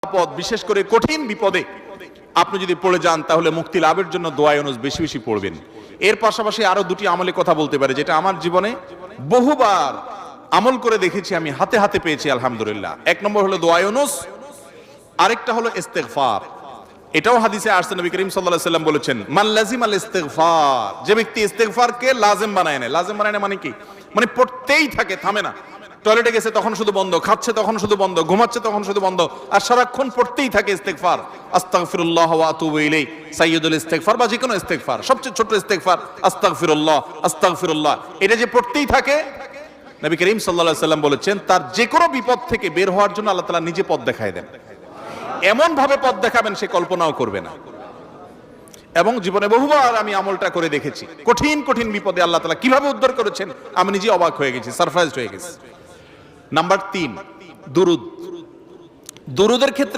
পদ, বিশেষ করে কঠিন বিপদে আপনি যদি পড়ে যান তাহলে মুক্তি লাভের জন্য দোয়া ইউনুস বেশি বেশি পড়বেন। এর পাশাপাশি আরো দুটি আমলে কথা বলতে পারে, যেটা আমার জীবনে বহুবার আমল করে দেখেছি, আমি হাতে হাতে পেয়েছি আলহামদুলিল্লাহ। এক নম্বর হলো দোয়া ইউনুস, আরেকটা হলো ইস্তেগফার। এটাও হাদিসে আসছে, নবী করিম সাল্লাল্লাহু আলাইহি ওয়াসাল্লাম বলেছেন, মান লাজিমাল ইস্তেগফার, যে ব্যক্তি ইস্তেগফারকে লাজিম বানায় নেয়। লাজিম বানায় নেয় মানে কি? মানে পড়তেই থাকে, থামে না। টয়লেটে গেছে তখন শুধু বন্ধ, খাচ্ছে তখন শুধু বন্ধ, ঘুমাচ্ছে তখন শুধু বন্ধ, আর সারাক্ষণ পড়তেই থাকে ইস্তেগফার। আস্তাগফিরুল্লাহ ওয়া আতুবু ইলাইহি, সাইয়্যিদুল ইস্তেগফার বা যে কোনো ইস্তেগফার, সবচেয়ে ছোট ইস্তেগফার আস্তাগফিরুল্লাহ আস্তাগফিরুল্লাহ। এটা যে পড়তেই থাকে, নবী করিম সাল্লাল্লাহু আলাইহি ওয়াসাল্লাম বলেছেন, তার যে কোনো বিপদ থেকে বের হওয়ার জন্য আল্লাহ তাআলা নিজে পথ দেখায় দেন। এমন ভাবে পথ দেখাবেন সে কল্পনাও করবে না। এবং জীবনে বহুবার আমি আমলটা করে দেখেছি, কঠিন কঠিন বিপদে আল্লাহ তাআলা কিভাবে উদ্ধার করেছেন আমি নিজে অবাক হয়ে গেছি, সারপ্রাইজড হয়ে গেছি। নাম্বার 3, দুরুদ। দুরুদের ক্ষেত্রে